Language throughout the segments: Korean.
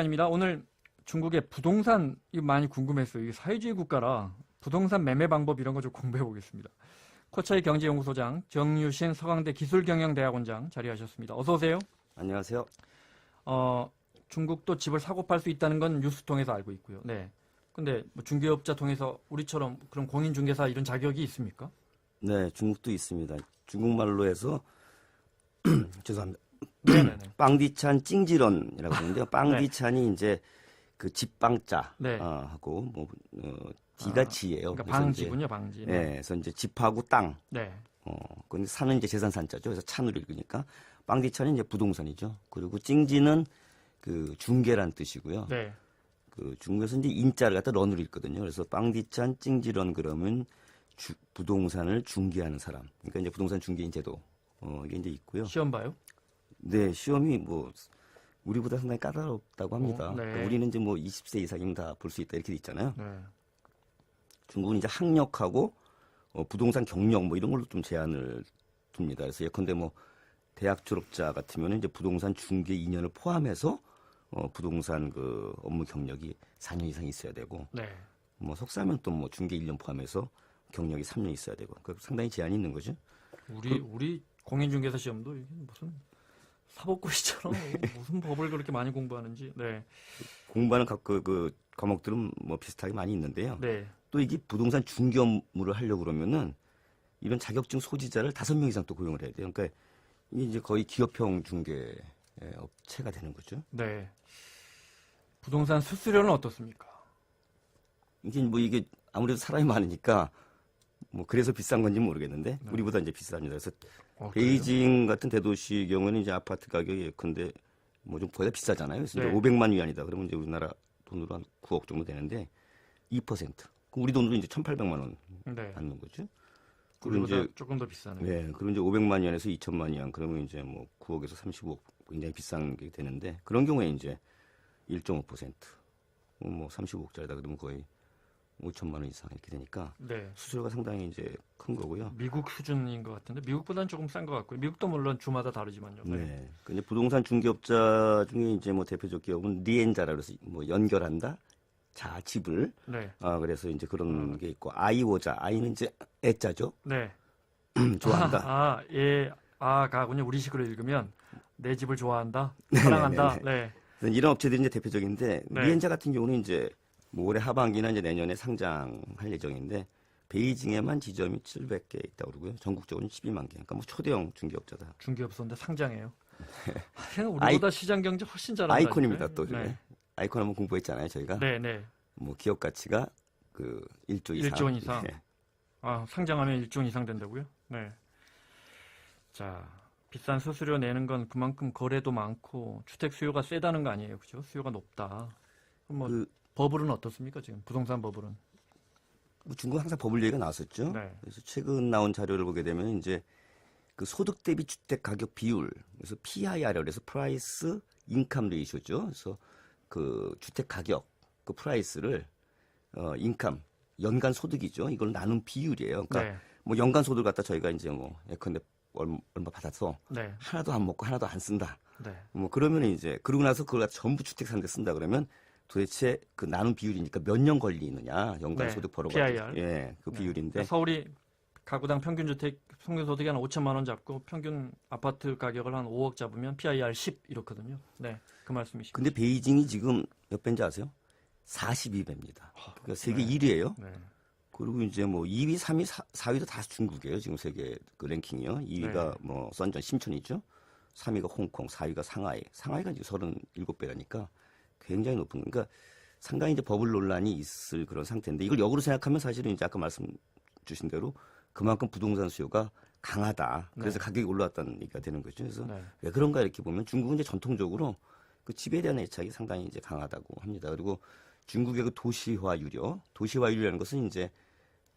아닙니다. 오늘 중국의 부동산 이거 많이 궁금했어요. 이게 사회주의 국가라 부동산 매매 방법 이런 거 좀 공부해 보겠습니다. 코차이 경제연구소장 정유신 서강대 기술경영대학원장 자리하셨습니다. 어서 오세요. 안녕하세요. 중국도 집을 사고 팔 수 있다는 건 뉴스 통해서 알고 있고요. 네. 근데 뭐 중개업자 통해서 우리처럼 그런 공인중개사 이런 자격이 있습니까? 네, 중국도 있습니다. 중국말로 해서 죄송합니다. 네네네. 빵디찬 찡지런이라고 하는데요. 빵디찬이 이제 그 집빵자 네. 하고 뭐 디가 지예요. 그러니까 방지군요, 방지. 네. 그래서 이제 집하고 땅. 네. 근데 산은 이제 재산산자죠. 그래서 찬으로 읽으니까 빵디찬이 이제 부동산이죠. 그리고 찡지는 그 중개란 뜻이고요. 네. 그 중국에서 이제 인자를 갖다 런으로 읽거든요. 그래서 빵디찬 찡지런 그러면 부동산을 중개하는 사람. 그러니까 이제 부동산 중개인 제도 이게 이제 있고요. 시험 봐요? 네, 시험이 뭐 우리보다 상당히 까다롭다고 합니다. 네. 그러니까 우리는 이제 뭐 20세 이상이면 다 볼 수 있다 이렇게 돼 있잖아요. 네. 중국은 이제 학력하고 부동산 경력 뭐 이런 걸로 좀 제한을 둡니다. 그래서 예컨대 뭐 대학 졸업자 같으면 이제 부동산 중개 2년을 포함해서 부동산 그 업무 경력이 4년 이상 있어야 되고, 네. 뭐 석사면 또 뭐 중개 1년 포함해서 경력이 3년 있어야 되고, 그러니까 상당히 제한이 있는 거죠. 우리 공인중개사 시험도 이게 무슨 사법고시처럼 무슨 법을 그렇게 많이 공부하는지. 네. 공부하는 그 과목들은 뭐 비슷하게 많이 있는데요. 네. 또 이게 부동산 중개 업무를 하려고 그러면은 이런 자격증 소지자를 5명 이상 또 고용을 해야 돼요. 그러니까 이게 이제 거의 기업형 중개 업체가 되는 거죠. 네. 부동산 수수료는 어떻습니까? 이게 아무래도 사람이 많으니까 뭐 그래서 비싼 건지 모르겠는데 네. 우리보다 이제 비쌉니다. 그래서 그래요? 베이징 같은 대도시 경우에는 이제 아파트 가격이 예컨대 뭐 좀 거의 다 비싸잖아요. 그래서 네. 이제 500만 위안이다. 그러면 이제 우리나라 돈으로 한 9억 정도 되는데 2%. 그럼 우리 돈으로 이제 1,800만 원 네. 받는 거죠. 그리고 우리보다 이제 조금 더 비싸네요. 네, 그리고 이제 500만 위안에서 2천만 위안 그러면 이제 뭐 9억에서 35억 굉장히 비싼 게 되는데 그런 경우에 이제 1.5%, 뭐 35억짜리다 그러면 거의 5천만 원 이상 이렇게 되니까 네. 수수료가 상당히 이제 큰 거고요. 미국 수준인 것 같은데 미국보다는 조금 싼 것 같고요. 미국도 물론 주마다 다르지만요. 네. 네. 그 이제 부동산 중개업자 중에 이제 뭐 대표적 기업은 리엔자라 그래서 뭐 연결한다. 자, 집을. 네. 그래서 이제 그런 게 있고 아이오자. 아이는 이제 애자죠. 네. 좋아한다. 가군요. 우리식으로 읽으면 내 집을 좋아한다, 사랑한다. 네. 그래서 이런 업체들이 이제 대표적인데 네. 리엔자 같은 경우는 이제 뭐 올해 하반기나 이제 내년에 상장할 예정인데 베이징에만 지점이 700개 있다고 그러고요. 전국적으로는 12만 개. 그러니까 뭐 초대형 중개업자다. 중개업소인데 상장해요. 우리보다 시장 경제 훨씬 잘한다. 아이콘입니다. 또 네. 아이콘 한번 공부했잖아요. 저희가. 네, 네. 뭐 기업 가치가 그 1조 이상. 1조 원 이상. 네. 상장하면 1조 원 이상 된다고요? 네. 자, 비싼 수수료 내는 건 그만큼 거래도 많고 주택 수요가 세다는 거 아니에요, 그죠? 수요가 높다. 뭐 버블은 어떻습니까 지금 부동산 버블은? 뭐 중국 항상 버블 얘기가 나왔었죠. 네. 그래서 최근 나온 자료를 보게 되면 이제 그 소득 대비 주택 가격 비율, 그래서 PIR이라고 해서 프라이스 인컴 레이쇼죠. 그래서 그 주택 가격 그 프라이스를 인컴 연간 소득이죠. 이걸 나눈 비율이에요. 그러니까 네. 뭐 연간 소득을 갖다 저희가 이제 뭐 예컨대 얼마 받아서 네. 하나도 안 먹고 하나도 안 쓴다. 네. 뭐 그러면 이제 그러고 나서 그걸 갖다 전부 주택 사는 데 쓴다 그러면 도대체 그 나눈 비율이니까 몇 년 걸리느냐 연간 네. 소득 벌어가지고 PIR. 예, 그 비율인데 서울이 가구당 평균 주택 평균 소득이 한 5천만 원 잡고 평균 아파트 가격을 한 5억 잡으면 PIR 10 이렇거든요. 네, 그 말씀이시죠. 근데 베이징이 지금 몇 배인지 아세요? 42배입니다. 그러니까 세계 네. 1위예요. 네. 그리고 이제 뭐 2위, 3위, 4위도 다 중국이에요. 지금 세계 그 랭킹이요. 2위가 네. 뭐 선전 심천이죠. 3위가 홍콩, 4위가 상하이. 상하이가 이제 37배라니까 굉장히 높은. 그러니까 상당히 이제 버블 논란이 있을 그런 상태인데 이걸 역으로 생각하면 사실은 이제 아까 말씀 주신 대로 그만큼 부동산 수요가 강하다. 그래서 네. 가격이 올라왔다는 얘기가 되는 거죠. 그래서 네. 왜 그런가 이렇게 보면 중국은 이제 전통적으로 그 집에 대한 애착이 상당히 이제 강하다고 합니다. 그리고 중국의 그 도시화율이요. 도시화율이라는 것은 이제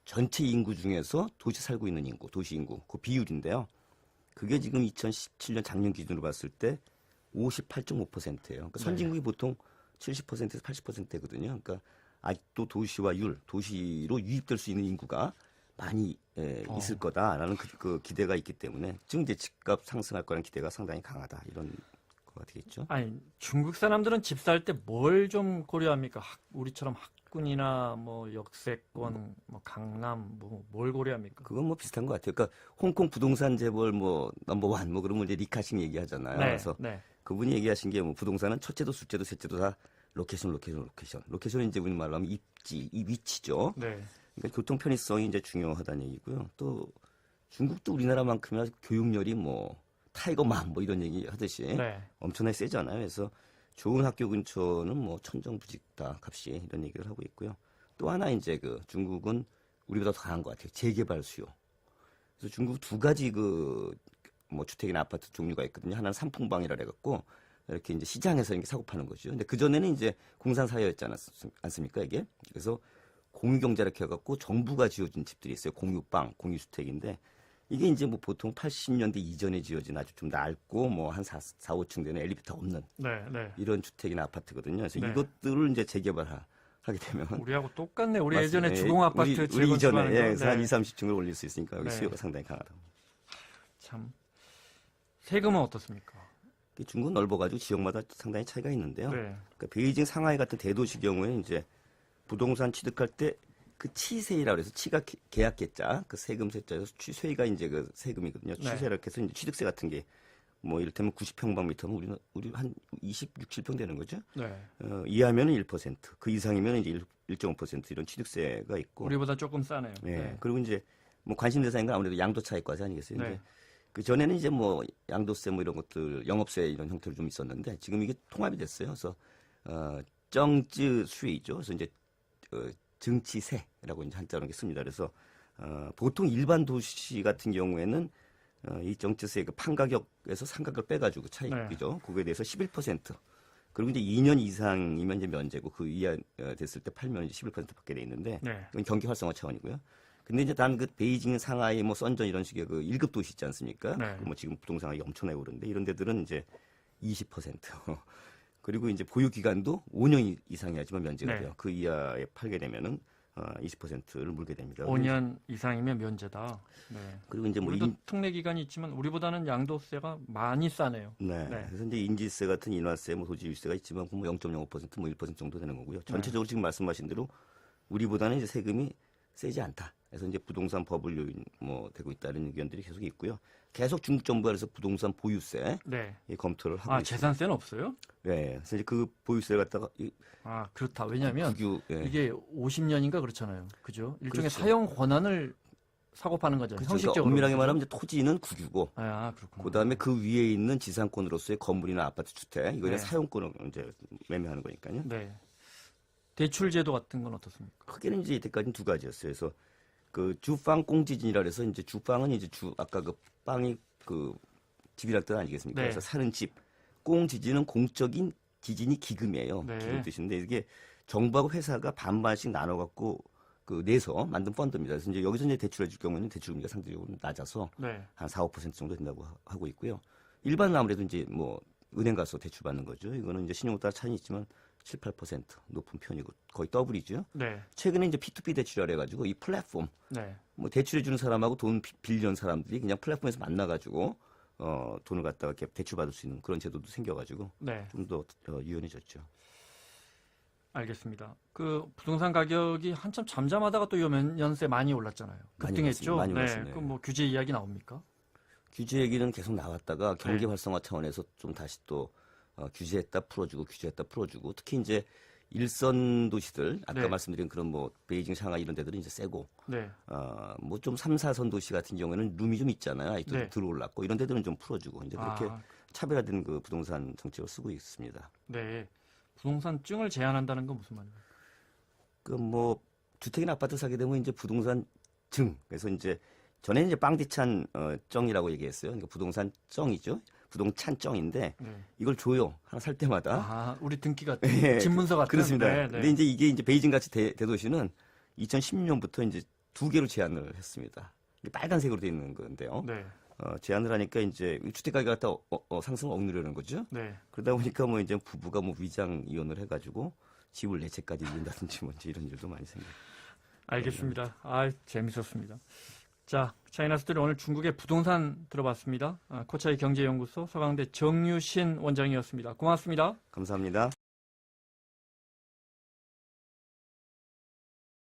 전체 인구 중에서 도시 살고 있는 인구, 도시 인구, 그 비율인데요. 그게 지금 2017년 작년 기준으로 봤을 때 58.5%예요. 그러니까 선진국이 보통 70%에서 80%거든요. 그러니까 아직도 도시화율, 도시로 유입될 수 있는 인구가 많이 있을 거다라는 그 기대가 있기 때문에 지금 이제 집값 상승할 거라는 기대가 상당히 강하다 이런 평가가 되겠죠. 아니, 중국 사람들은 집 살 때 뭘 좀 고려합니까? 우리처럼 학군이나 뭐 역세권, 뭐 강남, 뭐 뭘 고려합니까? 그건 뭐 비슷한 것 같아요. 그러니까 홍콩 부동산 재벌 뭐 넘버원 뭐 그러면 이제 리카싱 얘기하잖아요. 네, 그래서 네, 그분이 얘기하신 게 뭐 부동산은 첫째도 둘째도 셋째도 다 로케이션은 이제 우리말로 하면 입지, 이 위치죠. 네, 그러니까 교통 편의성이 이제 중요하다는 얘기고요. 또 중국도 우리나라만큼이나 교육열이 뭐 타이거맘 뭐 이런 얘기 하듯이 네, 엄청나게 세잖아요. 그래서 좋은 학교 근처는 뭐 천정부직다 값이 이런 얘기를 하고 있고요. 또 하나 이제 그 중국은 우리보다 더 강한 것 같아요. 재개발 수요. 그래서 중국 두 가지 그 뭐 주택이나 아파트 종류가 있거든요. 하나는 삼풍방이라 해갖고 이렇게 이제 시장에서 이렇게 사고 파는 거죠. 근데 그 전에는 이제 공산 사회였지 않습니까 이게? 그래서 공유경제 이렇게 해갖고 정부가 지어준 집들이 있어요. 공유방, 공유주택인데 이게 이제 뭐 보통 80년대 이전에 지어진 아주 좀 낡고 뭐 한 4, 5층 되는 엘리베이터 없는 네, 네. 이런 주택이나 아파트거든요. 그래서 네. 이것들을 이제 재개발하게 되면 우리하고 똑같네. 우리 맞습니다. 예전에 예, 주공 아파트 우리 재건축하는 이전에 거. 예, 네. 한 2, 30층을 올릴 수 있으니까 여기 네. 수요가 상당히 강하다. 참. 세금은 어떻습니까? 중국은 넓어가지고 지역마다 상당히 차이가 있는데요. 네. 그러니까 베이징, 상하이 같은 대도시 경우에 이제 부동산 취득할 때 그 치세이라고 해서 치가 계약계자, 그 세금 세자에서 취세가 이제 그 세금이거든요. 네. 취세라고 해서 이제 취득세 같은 게 뭐 이를테면 90평방미터면 우리 한 26, 7평 되는 거죠. 네. 이하면은 1%, 그 이상이면 이제 1.5% 이런 취득세가 있고. 우리보다 조금 싸네요. 네. 네. 그리고 이제 뭐 관심 대상인 건 아무래도 양도차익과세 아니겠어요. 네. 근데 그 전에는 이제 뭐 양도세 뭐 이런 것들, 영업세 이런 형태로 좀 있었는데 지금 이게 통합이 됐어요. 그래서 정지 수익이죠. 그래서 이제 증치세라고 이제 한자로 이렇게 씁니다. 그래서 보통 일반 도시 같은 경우에는 이 정치세 그 판가격에서 상가격을 빼가지고 차익이죠. 그거에 대해서 11%. 그리고 이제 2년 이상이면 이제 면제고 그 이하 됐을 때 팔면 이제 11% 받게 돼 있는데 네. 이건 경기 활성화 차원이고요. 근데 이제 단 그 베이징, 상하이, 뭐 선전 이런 식의 그 1급 도시 있지 않습니까? 네. 뭐 지금 부동산 가격이 엄청나게 오르는데 이런 데들은 이제 20%. 그리고 이제 보유 기간도 5년 이상이야지만 면제가 네. 돼요. 그 이하에 팔게 되면은 20%를 물게 됩니다. 5년 이상이면 면제다. 네. 그리고 이제 뭐 우리도 특례 기간이 있지만 우리보다는 양도세가 많이 싸네요. 네. 네. 그래서 이제 인지세 같은 인화세, 뭐 도지유세가 있지만 뭐 0.05%, 뭐 1% 정도 되는 거고요. 전체적으로 지금 말씀하신 대로 우리보다는 이제 세금이 세지 않다. 그래서 이제 부동산 버블 요인 뭐 되고 있다는 의견들이 계속 있고요. 계속 중국 정부가 그래서 부동산 보유세 네. 검토를 하고 아, 있습니다. 재산세는 없어요? 네. 그래서 이제 그 보유세를 갖다가 아, 그렇다. 왜냐하면 국유, 예. 이게 50년인가 그렇잖아요. 그죠? 일종의 그렇죠. 사용 권한을 사고 파는 거잖아요. 그렇죠. 형식적으로. 그러니까 엄밀하게 그죠? 말하면 이제 토지는 국유고 아, 그렇구나. 그다음에 그 위에 있는 지상권으로서의 건물이나 아파트 주택 이거에 네. 사용권을 이제 매매하는 거니까요. 네. 대출 제도 같은 건 어떻습니까? 크게는 이제 이때까지는 두 가지였어요. 그래서 그 주빵 꽁지진이라 그래서 이제 주빵은 이제 아까 그 빵이 그 집이랄 뜻 아니겠습니까? 네. 그래서 사는 집. 꽁지진은 공적인 지진이 기금이에요. 네. 기금 뜻인데 이게 정부하고 회사가 반반씩 나눠 갖고 그 내서 만든 펀드입니다. 그래서 이제 여기서 이제 대출해 줄 경우에는 대출금리가 상대적으로 낮아서 네. 한 4, 5% 정도 된다고 하고 있고요. 일반은 아무래도 이제 뭐 은행 가서 대출 받는 거죠. 이거는 이제 신용에 따라 차이는 있지만 7, 8% 높은 편이고 거의 더블이죠. 네. 최근에 이제 P2P 대출이라 해가지고 이 플랫폼 네. 뭐 대출해 주는 사람하고 돈 빌려는 사람들이 그냥 플랫폼에서 만나가지고 돈을 갖다가 이렇게 대출 받을 수 있는 그런 제도도 생겨가지고 네. 좀 더 유연해졌죠. 알겠습니다. 그 부동산 가격이 한참 잠잠하다가 또 요 몇 년새 많이 올랐잖아요. 많이 급등했죠. 올랐습니다. 많이 네. 올랐습니다. 그 뭐 규제 이야기 나옵니까? 규제 얘기는 계속 나왔다가 경기 네. 활성화 차원에서 좀 다시 또 규제했다 풀어주고 규제했다 풀어주고 특히 이제 일선 도시들 아까 네. 말씀드린 그런 뭐 베이징, 상하이 이런 데들은 이제 세고 네. 뭐 좀 3, 4선 도시 같은 경우에는 룸이 좀 있잖아요. 아직도 네. 들어올랐고 이런 데들은 좀 풀어주고 이제 그렇게 아, 차별화된 그 부동산 정책을 쓰고 있습니다. 네. 부동산증을 제한한다는 건 무슨 말입니까? 그 뭐 주택이나 아파트 사게 되면 이제 부동산 증 그래서 이제 전에는 이제 빵디찬 정이라고 얘기했어요. 그러니까 부동산 정이죠. 부동산 정인데 네. 이걸 줘요. 하나 살 때마다. 아, 우리 등기 같은 예, 집문서 같은. 그렇습니다. 네, 네. 근데 이제 이게 이제 베이징 같이 대도시는 2016년부터 이제 2개로 제한을 했습니다. 이게 빨간색으로 돼 있는 건데요. 네. 제한을 하니까 이제 주택 가격 갖다 상승을 억누르는 거죠. 네. 그러다 보니까 뭐 이제 부부가 뭐 위장 이혼을 해가지고 집을 4채까지 이룬다든지 뭐 이제 이런 일도 많이 생겨요. 알겠습니다. 아, 재밌었습니다. 자, 차이나 스토리 오늘 중국의 부동산 들어봤습니다. 코차이 경제연구소 서강대 정유신 원장이었습니다. 고맙습니다. 감사합니다.